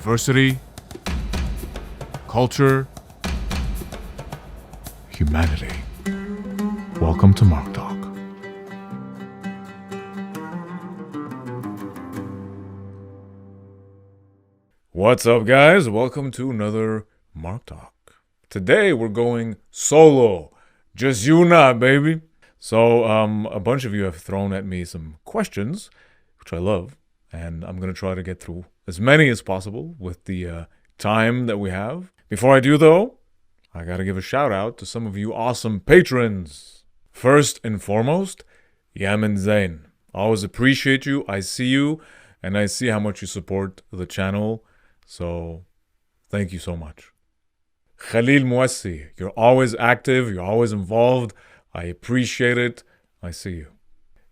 diversity, culture, humanity. Welcome to MarkTalk. What's up, guys? Welcome to another MarkTalk. Today we're going solo. Just you and I, baby. So a bunch of you have thrown at me some questions, which I love, and I'm going to try to get through as many as possible with the time that we have. Before I do, though, I got to give a shout out to some of you awesome patrons. First and foremost, Yamin Zain. Always appreciate you. I see you, and I see how much you support the channel. So thank you so much. Khalil Mouassi, you're always active. You're always involved. I appreciate it. I see you.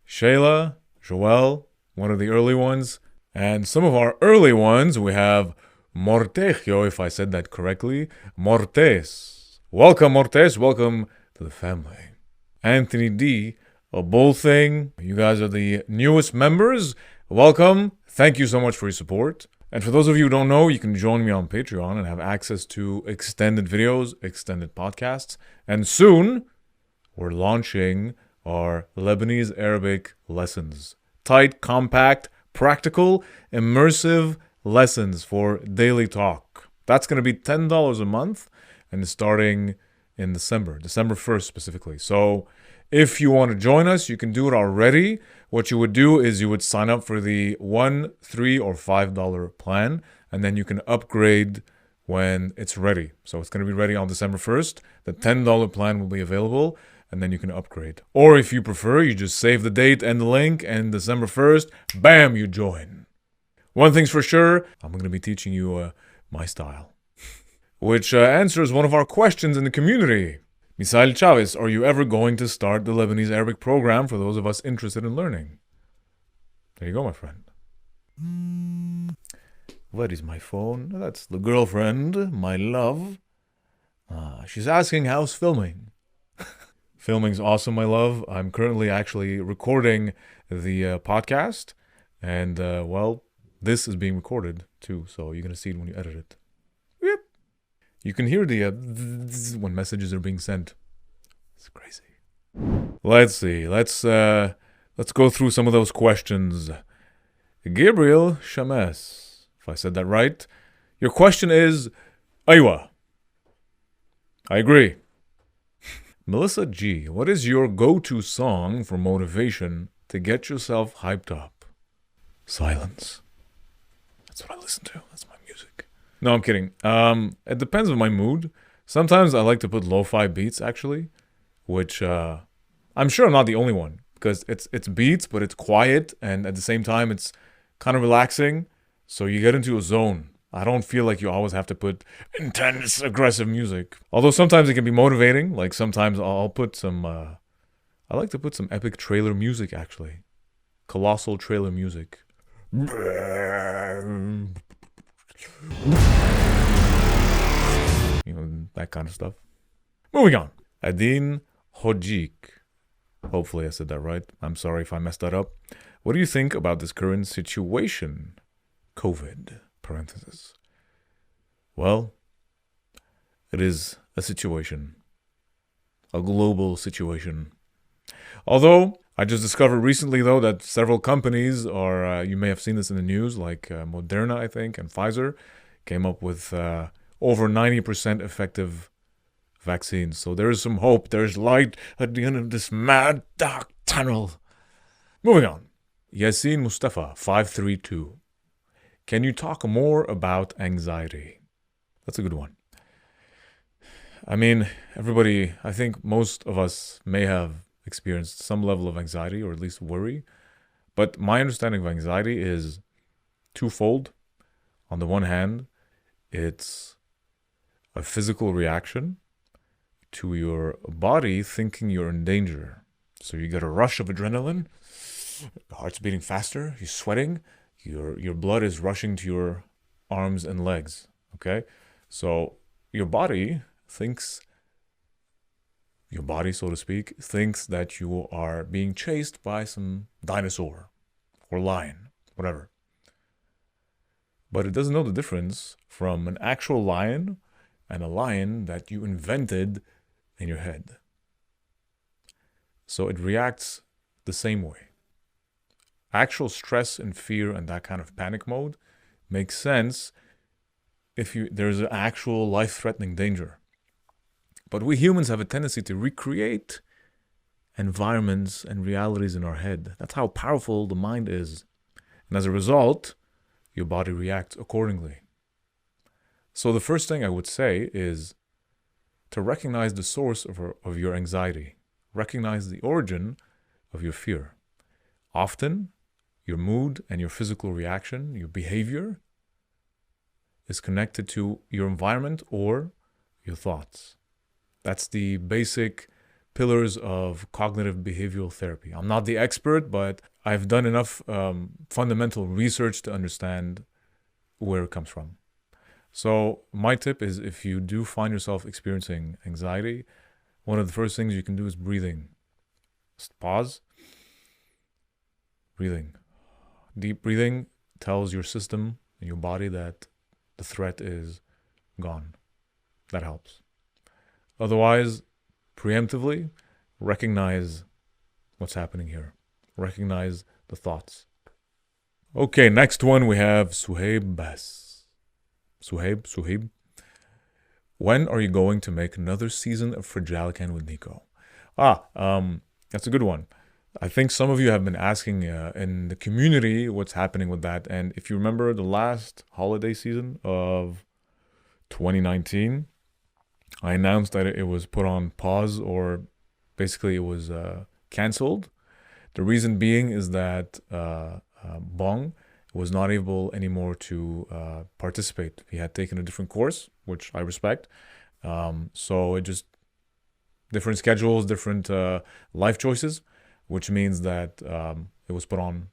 Shayla, Joel, one of the early ones. And some of our early ones, we have Mortegio, if I said that correctly. Mortes. Welcome, Mortes. Welcome to the family. Anthony D, a bull thing. You guys are the newest members. Welcome. Thank you so much for your support. And for those of you who don't know, you can join me on Patreon and have access to extended videos, extended podcasts. And soon, we're launching our Lebanese Arabic lessons. Tight, compact, practical, immersive lessons for daily talk. That's going to be $10 a month and it's starting in December 1st specifically. So if you want to join us, you can do it already. What you would do is you would sign up for the $1, $3, or $5 plan, and then you can upgrade when it's ready. So it's going to be ready on December 1st. The $10 plan will be available, and then you can upgrade. Or if you prefer, you just save the date and the link, and December 1st, bam, you join. One thing's for sure, I'm going to be teaching you my style, which answers one of our questions in the community. Misael Chavez, are you ever going to start the Lebanese Arabic program for those of us interested in learning? There you go, my friend. What is my phone? That's the girlfriend, my love. She's asking how's filming. Filming's awesome, my love. I'm currently actually recording the podcast. And, well, this is being recorded too. So you're going to see it when you edit it. Yep. You can hear the when messages are being sent. It's crazy. Let's see. Let's go through some of those questions. Gabriel Shames, if I said that right. Your question is, Aywa. I agree. Melissa G, what is your go-to song for motivation to get yourself hyped up? Silence. That's what I listen to. That's my music. No, I'm kidding. It depends on my mood. Sometimes I like to put lo-fi beats, actually, which I'm sure I'm not the only one, because it's beats, but it's quiet, and at the same time, it's kind of relaxing, so you get into a zone. I don't feel like you always have to put intense, aggressive music. Although sometimes it can be motivating. Like sometimes I'll put some, I like to put some epic trailer music, actually. Colossal trailer music. You know, that kind of stuff. Moving on. Adin Hojik. Hopefully I said that right. I'm sorry if I messed that up. What do you think about this current situation? COVID. Parenthesis. Well, it is a situation. A global situation. Although, I just discovered recently, though, that several companies are, you may have seen this in the news, like Moderna, I think, and Pfizer, came up with over 90% effective vaccines. So there is some hope. There's light at the end of this mad, dark tunnel. Moving on. Yasin Mustafa, 532. Can you talk more about anxiety? That's a good one. I mean, everybody, I think most of us may have experienced some level of anxiety or at least worry. But my understanding of anxiety is twofold. On the one hand, it's a physical reaction to your body thinking you're in danger. So you get a rush of adrenaline, the heart's beating faster, you're sweating, your blood is rushing to your arms and legs, okay? So your body thinks, so to speak, thinks that you are being chased by some dinosaur or lion, whatever. but it doesn't know the difference from an actual lion and a lion that you invented in your head. So it reacts the same way. Actual stress and fear and that kind of panic mode makes sense if there's an actual life-threatening danger. But we humans have a tendency to recreate environments and realities in our head. That's how powerful the mind is. And as a result, your body reacts accordingly. So the first thing I would say is to recognize the source of your anxiety. Recognize the origin of your fear. Often, your mood and your physical reaction, your behavior, is connected to your environment or your thoughts. That's the basic pillars of cognitive behavioral therapy. I'm not the expert, but I've done enough fundamental research to understand where it comes from. So my tip is, if you do find yourself experiencing anxiety, one of the first things you can do is breathing. Just pause. Breathing. Deep breathing tells your system and your body that the threat is gone. That helps. Otherwise, preemptively, recognize what's happening here. Recognize the thoughts. Okay, next one we have Suhaib Bas. Suhaib. When are you going to make another season of Fragilican with Nico? That's a good one. I think some of you have been asking in the community what's happening with that. And if you remember the last holiday season of 2019, I announced that it was put on pause, or basically it was canceled. The reason being is that Bong was not able anymore to participate. He had taken a different course, which I respect. So it just, different schedules, different life choices, which means that it was put on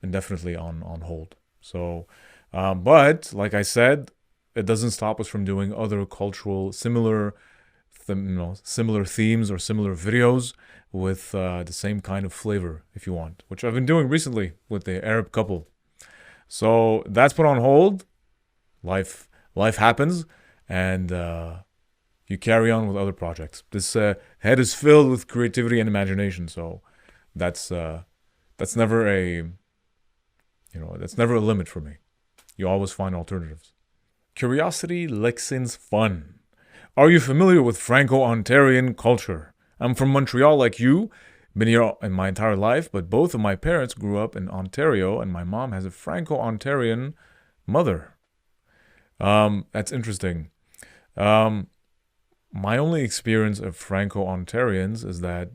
indefinitely on hold. So, but like I said, it doesn't stop us from doing other cultural similar themes or similar videos with the same kind of flavor, if you want, which I've been doing recently with the Arab couple. So that's put on hold. Life happens, and you carry on with other projects. This head is filled with creativity and imagination, so that's never a limit for me. You always find alternatives. Curiosity lessens fun. Are you familiar with Franco-Ontarian culture? I'm from Montreal like you, been here in my entire life, but both of my parents grew up in Ontario, and my mom has a Franco-Ontarian mother. That's interesting. My only experience of Franco-Ontarians is that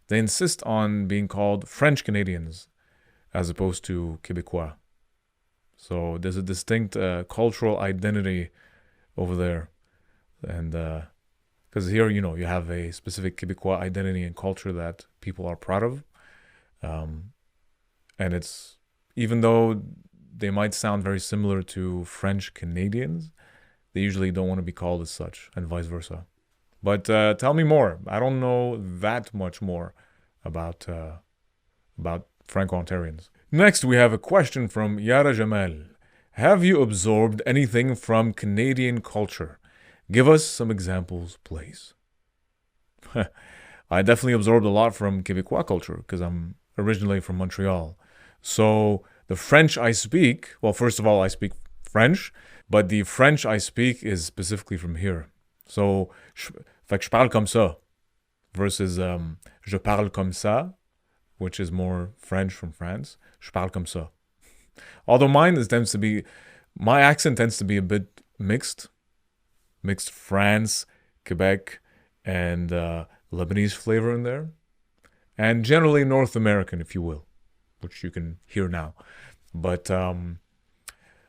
they insist on being called French Canadians as opposed to Québécois. So there's a distinct cultural identity over there. And because here, you have a specific Québécois identity and culture that people are proud of. And it's, even though they might sound very similar to French Canadians, they usually don't want to be called as such, and vice versa. But tell me more. I don't know that much more about Franco-Ontarians. Next, we have a question from Yara Jamal. Have you absorbed anything from Canadian culture? Give us some examples, please. I definitely absorbed a lot from Québécois culture because I'm originally from Montreal. So the French I speak, well, first of all, I speak French, but the French I speak is specifically from here. So, fait que je parle comme ça versus je parle comme ça, which is more French from France. Je parle comme ça. Although my accent tends to be a bit mixed France, Quebec, and Lebanese flavor in there, and generally North American, if you will, which you can hear now. But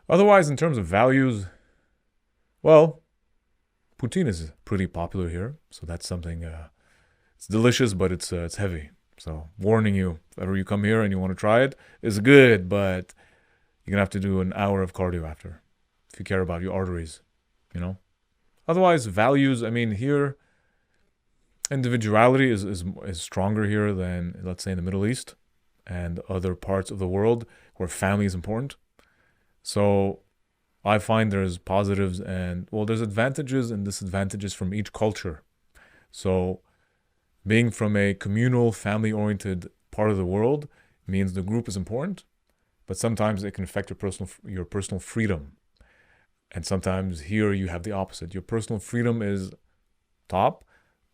otherwise, in terms of values, well, poutine is pretty popular here, so that's something. It's delicious, but it's heavy. So, warning you, if ever you come here and you want to try it, it's good, but you're gonna have to do an hour of cardio after, if you care about your arteries, Otherwise, values, I mean, here, individuality is stronger here than, let's say, in the Middle East and other parts of the world where family is important. So I find there's positives and, well, there's advantages and disadvantages from each culture. So being from a communal, family-oriented part of the world means the group is important, but sometimes it can affect your personal freedom. And sometimes here you have the opposite. Your personal freedom is top,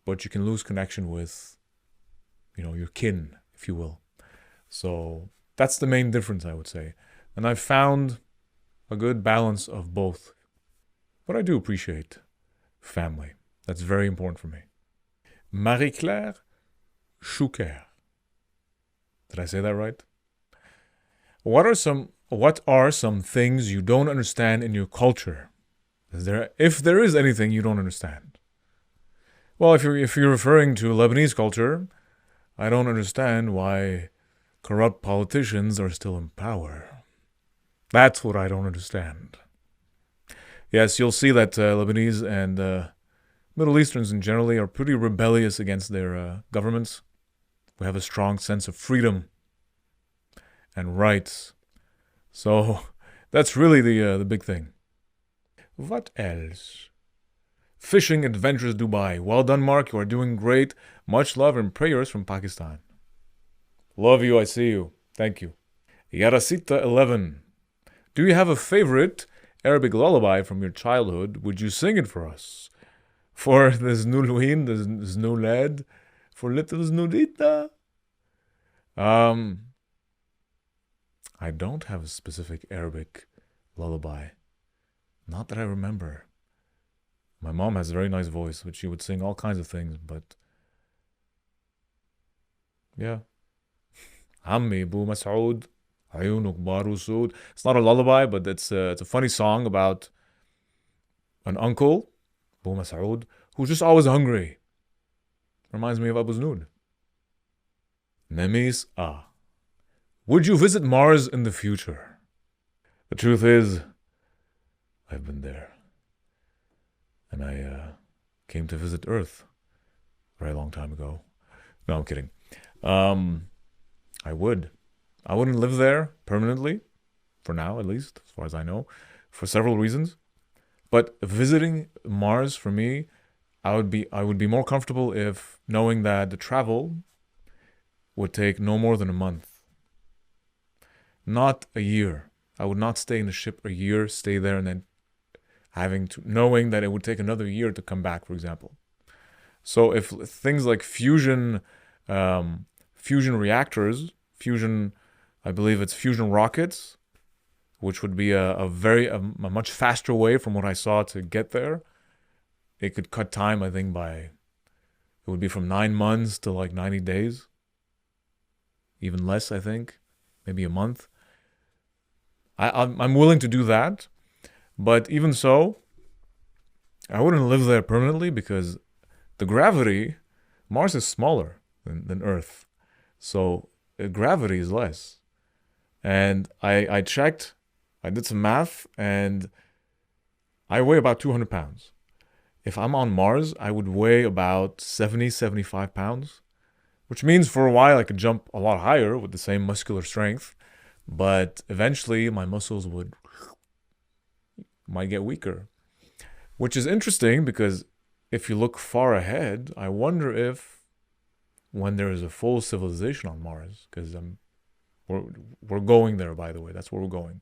but you can lose connection with, your kin, if you will. So that's the main difference, I would say. And I've found a good balance of both. But I do appreciate family. That's very important for me. Marie-Claire Chouquer. Did I say that right? What are some things you don't understand in your culture? If there is anything you don't understand? Well, if you're referring to Lebanese culture, I don't understand why corrupt politicians are still in power. That's what I don't understand. Yes, you'll see that Lebanese and Middle Easterns in generally are pretty rebellious against their governments. We have a strong sense of freedom and rights. So that's really the big thing. What else? Fishing Adventures Dubai. Well done, Mark. You are doing great. Much love and prayers from Pakistan. Love you. I see you. Thank you. Yarasita 11. Do you have a favorite Arabic lullaby from your childhood? Would you sing it for us? For the Znulwin, the Znulad, for little Znulita. I don't have a specific Arabic lullaby. Not that I remember. My mom has a very nice voice, which she would sing all kinds of things, but yeah. Ammi Bu Mas'ud, Ayunuk Baru Sud. It's not a lullaby, but it's a funny song about an uncle, Bu Mas'ud, who's just always hungry. Reminds me of Abu Znud. Nemis Ah. Would you visit Mars in the future? The truth is, I've been there. And I came to visit Earth a very long time ago. No, I'm kidding. I would. I wouldn't live there permanently, for now at least, as far as I know, for several reasons. But visiting Mars for me, I would be more comfortable if knowing that the travel would take no more than a month. Not a year. I would not stay in the ship a year, stay there, and then knowing that it would take another year to come back, for example. So if things like fusion reactors, I believe it's fusion rockets, which would be a much faster way from what I saw to get there. It could cut time, I think, it would be from 9 months to like 90 days. Even less, I think. Maybe a month. I'm willing to do that. But even so, I wouldn't live there permanently because the gravity, Mars is smaller than Earth. So gravity is less. And I checked, I did some math, and I weigh about 200 pounds. If I'm on Mars, I would weigh about 70, 75 pounds, which means for a while I could jump a lot higher with the same muscular strength. But eventually my muscles might get weaker, which is interesting because if you look far ahead, I wonder if when there is a full civilization on Mars, because we're going there, by the way, that's where we're going.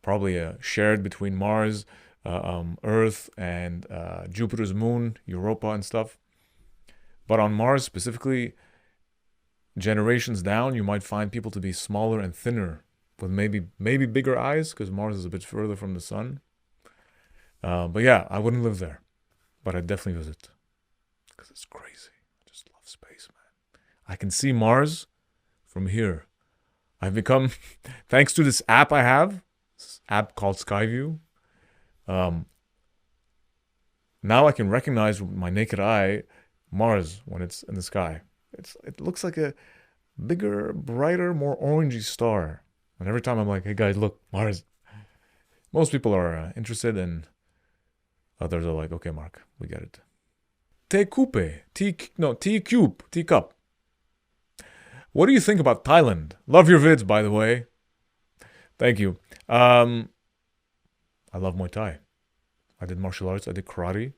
Probably shared between Mars, Earth, and Jupiter's moon, Europa, and stuff. But on Mars specifically, generations down, you might find people to be smaller and thinner, with maybe bigger eyes, because Mars is a bit further from the sun. But yeah, I wouldn't live there, but I'd definitely visit, because it's crazy. I just love space, man. I can see Mars from here. I've become, thanks to this app I have, this app called Skyview, now I can recognize with my naked eye Mars when it's in the sky. It looks like a bigger, brighter, more orangey star. And every time I'm like, hey guys, look, Mars. Most people are interested, and others are like, okay, Mark, we get it. Teacup. What do you think about Thailand? Love your vids, by the way. Thank you. I love Muay Thai. I did martial arts. I did karate.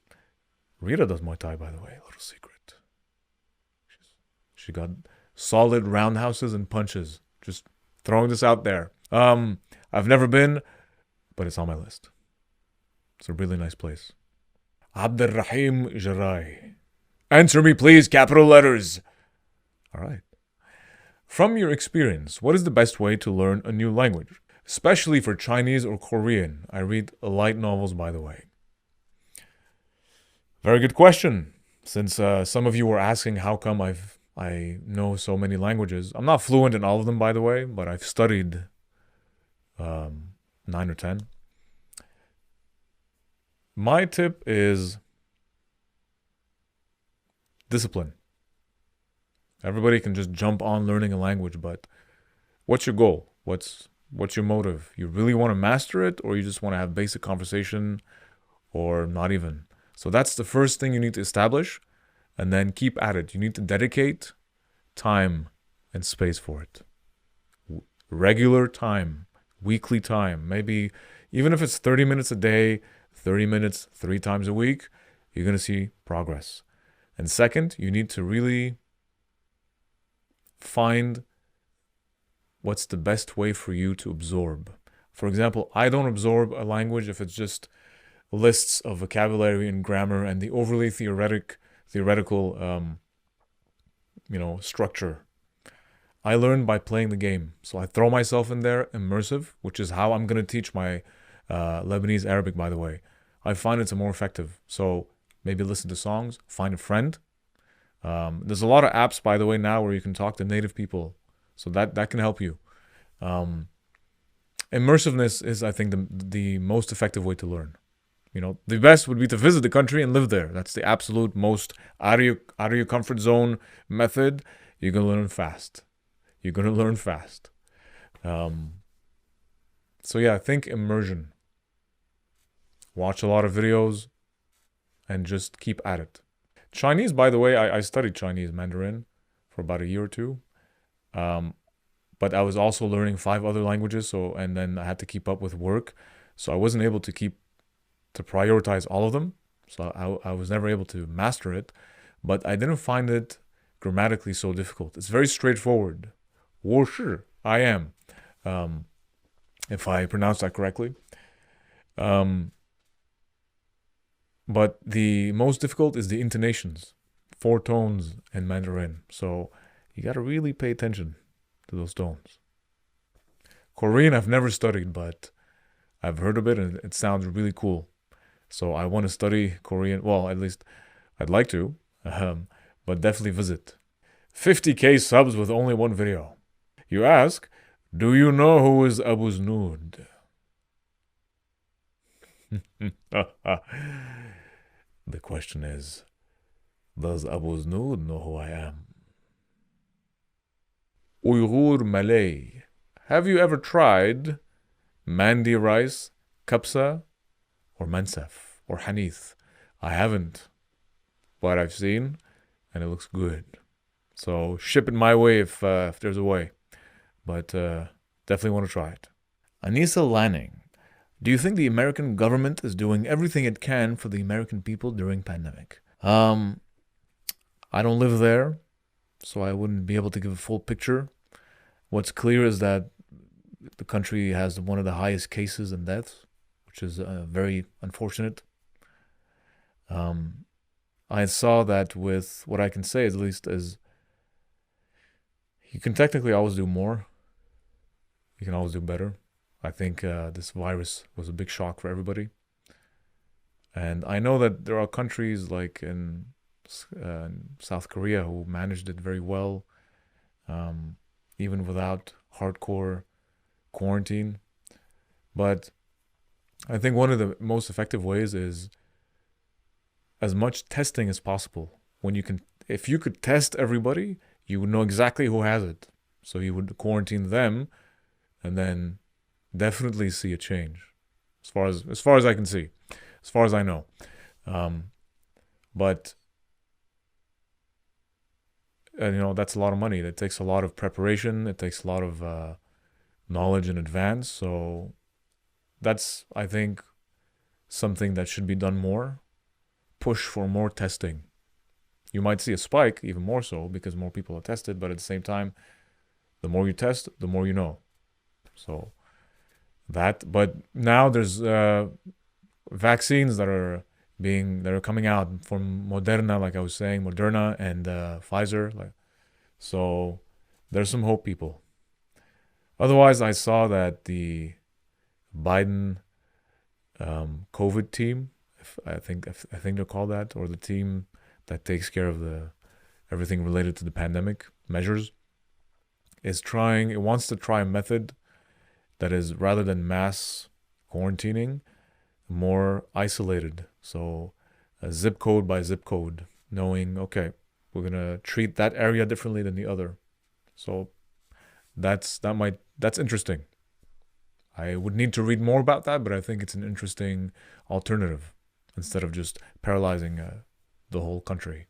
Rita does Muay Thai, by the way. A little secret. She got solid roundhouses and punches. Just throwing this out there. I've never been, but it's on my list. It's a really nice place. Abdurrahim Jarai. Answer me, please, capital letters. All right. From your experience, what is the best way to learn a new language? Especially for Chinese or Korean. I read light novels, by the way. Very good question. Since some of you were asking how come I know so many languages. I'm not fluent in all of them, by the way, but I've studied 9 or 10. My tip is discipline. Everybody can just jump on learning a language, but what's your goal? What's your motive? You really want to master it, or you just want to have basic conversation, or not even? So that's the first thing you need to establish, and then keep at it. You need to dedicate time and space for it. Regular time, weekly time, maybe even if it's 30 minutes a day, 30 minutes 3 times a week, you're going to see progress. And second, you need to really find what's the best way for you to absorb. For example, I don't absorb a language if it's just lists of vocabulary and grammar and the overly theoretical structure. I learn by playing the game. So I throw myself in there, immersive, which is how I'm going to teach my Lebanese Arabic, by the way. I find it's more effective. So maybe listen to songs, find a friend. There's a lot of apps, by the way, now where you can talk to native people. So that can help you. Immersiveness is, I think, the most effective way to learn. The best would be to visit the country and live there. That's the absolute most out of your comfort zone method. You're going to learn fast. So yeah, I think immersion. Watch a lot of videos and just keep at it. Chinese, by the way, I studied Chinese Mandarin for about a year or two. But I was also learning 5 other languages, and then I had to keep up with work. So I wasn't able to prioritize all of them. So I was never able to master it. But I didn't find it grammatically so difficult. It's very straightforward. 我是, I am. If I pronounce that correctly. But the most difficult is the intonations. 4 tones in Mandarin. So you got to really pay attention to those tones. Korean I've never studied, but I've heard of it and it sounds really cool. So I want to study Korean. Well, at least I'd like to, but definitely visit. 50K subs with only 1 video. You ask, do you know who is Abu Znud? The question is, does Abu Znud know who I am? Uyghur Malay. Have you ever tried mandi rice, kapsa, or mansaf, or hanith? I haven't, but I've seen, and it looks good. So ship it my way if there's a way. But definitely want to try it. Anissa Lanning. Do you think the American government is doing everything it can for the American people during pandemic? I don't live there, so I wouldn't be able to give a full picture. What's clear is that the country has one of the highest cases and deaths, which is very unfortunate. I saw that with what I can say, at least, is you can technically always do more. You can always do better. I think this virus was a big shock for everybody. And I know that there are countries like in South Korea who managed it very well, even without hardcore quarantine. But I think one of the most effective ways is as much testing as possible. If you could test everybody, you would know exactly who has it. So you would quarantine them, and then definitely see a change, as far as I can see, as far as I know. But that's a lot of money. It takes a lot of preparation. It takes a lot of knowledge in advance. So that's, I think, something that should be done more. Push for more testing. You might see a spike, even more so, because more people are tested, but at the same time, the more you test, the more you know. So but now there's vaccines that are coming out from Moderna, like I was saying, Moderna and Pfizer. So there's some hope, people. Otherwise, I saw that the Biden COVID team, I think they're called that, or the team that takes care of everything related to the pandemic measures, it wants to try a method that is, rather than mass quarantining, more isolated. So zip code by zip code, knowing, okay, we're gonna treat that area differently than the other. So that's interesting. I would need to read more about that, but I think it's an interesting alternative instead of just paralyzing the whole country.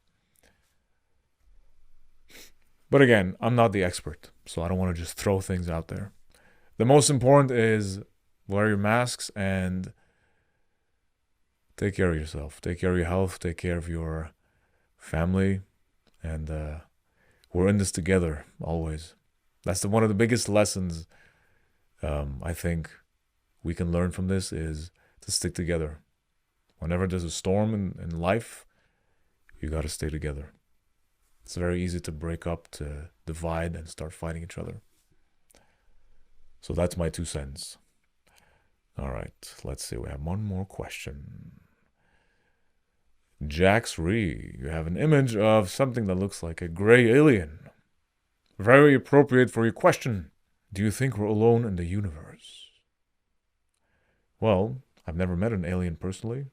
But again, I'm not the expert, so I don't want to just throw things out there. The most important is wear your masks and take care of yourself. Take care of your health. Take care of your family. And we're in this together, always. That's one of the biggest lessons I think we can learn from this, is to stick together. Whenever there's a storm in life, you got to stay together. It's very easy to break up, to divide, and start fighting each other. So that's my 2 cents. All right, let's see. We have one more question. Jax Ree, you have an image of something that looks like a gray alien. Very appropriate for your question. Do you think we're alone in the universe? Well, I've never met an alien personally.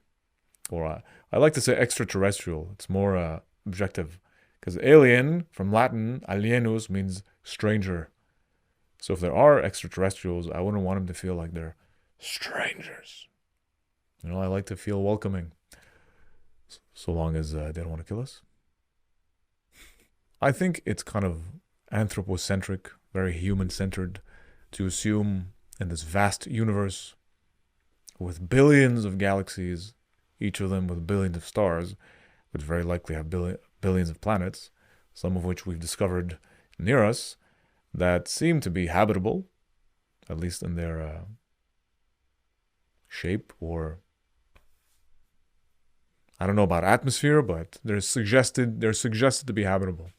Or I like to say extraterrestrial. It's more objective. Because alien, from Latin, alienus, means stranger. So if there are extraterrestrials, I wouldn't want them to feel like they're strangers. I like to feel welcoming. So long as they don't want to kill us. I think it's kind of anthropocentric, very human-centered, to assume in this vast universe with billions of galaxies, each of them with billions of stars, which very likely have billions of planets, some of which we've discovered near us, that seem to be habitable, at least in their shape, or I don't know about atmosphere, but they're suggested to be habitable.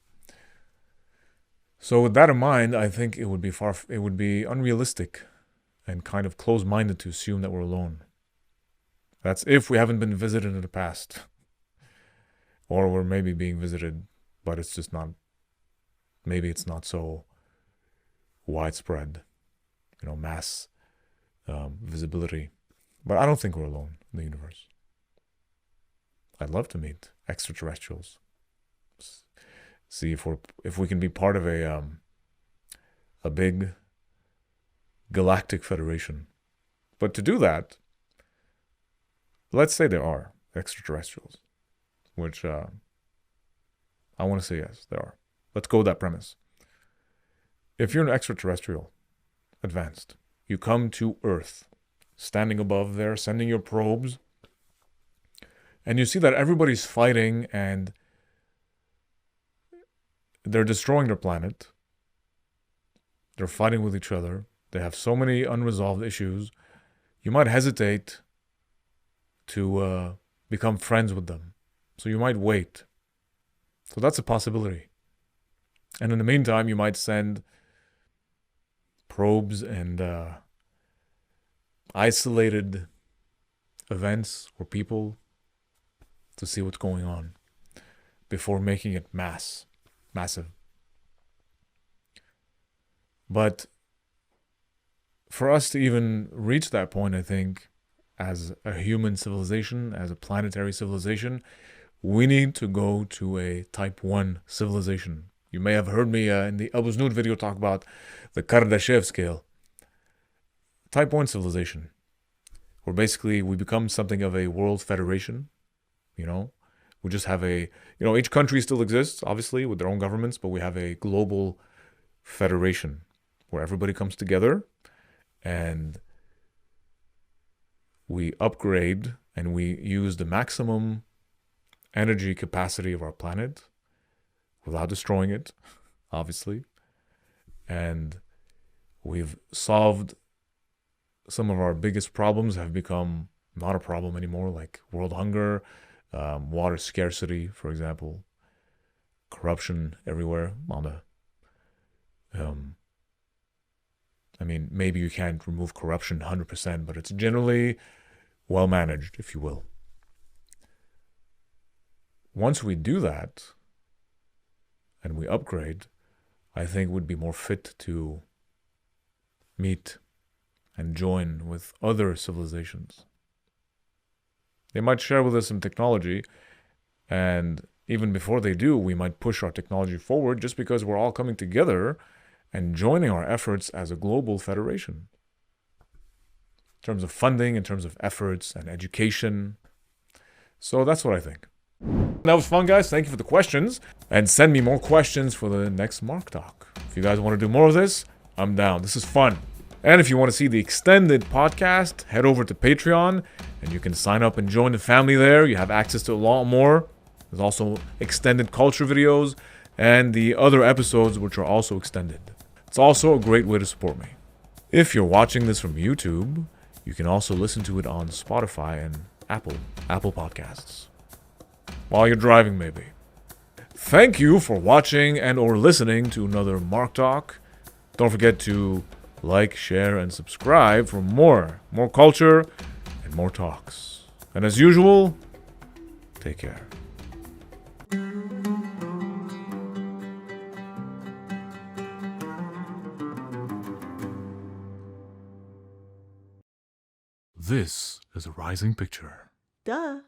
So with that in mind, I think it would be unrealistic and kind of close-minded to assume that we're alone. That's if we haven't been visited in the past. Or we're maybe being visited, but it's just not, maybe it's not so widespread, mass visibility. But I don't think we're alone in the universe. I'd love to meet extraterrestrials. See if we can be part of a big galactic federation. But to do that, let's say there are extraterrestrials, which I want to say yes, there are. Let's go with that premise. If you're an extraterrestrial, advanced, you come to Earth, standing above there, sending your probes, and you see that everybody's fighting and they're destroying their planet. They're fighting with each other. They have so many unresolved issues. You might hesitate to become friends with them. So you might wait. So that's a possibility. And in the meantime, you might send probes and isolated events or people to see what's going on before making it massive. But for us to even reach that point, I think, as a human civilization, as a planetary civilization, we need to go to a type 1 civilization. You may have heard me in the Abu Znud video talk about the Kardashev scale. Type 1 civilization, where basically we become something of a world federation. We just have each country still exists, obviously, with their own governments, but we have a global federation where everybody comes together and we upgrade and we use the maximum energy capacity of our planet without destroying it, obviously. And we've solved some of our biggest problems, have become not a problem anymore, like world hunger, water scarcity, for example, corruption everywhere. I mean, maybe you can't remove corruption 100%, but it's generally well managed, if you will. Once we do that and we upgrade, I think we'd be more fit to meet and join with other civilizations. They might share with us some technology, and even before they do, we might push our technology forward just because we're all coming together and joining our efforts as a global federation. In terms of funding, in terms of efforts and education. So that's what I think. That was fun, guys. Thank you for the questions. And send me more questions for the next Mark Talk. If you guys want to do more of this, I'm down. This is fun. And if you want to see the extended podcast, head over to Patreon and you can sign up and join the family there. You have access to a lot more. There's also extended culture videos and the other episodes which are also extended. It's also a great way to support me. If you're watching this from YouTube, you can also listen to it on Spotify and Apple Podcasts. While you're driving, maybe. Thank you for watching and or listening to another Mark Talk. Don't forget to like, share, and subscribe for more culture and more talks. And as usual, take care. This is a rising picture. Duh.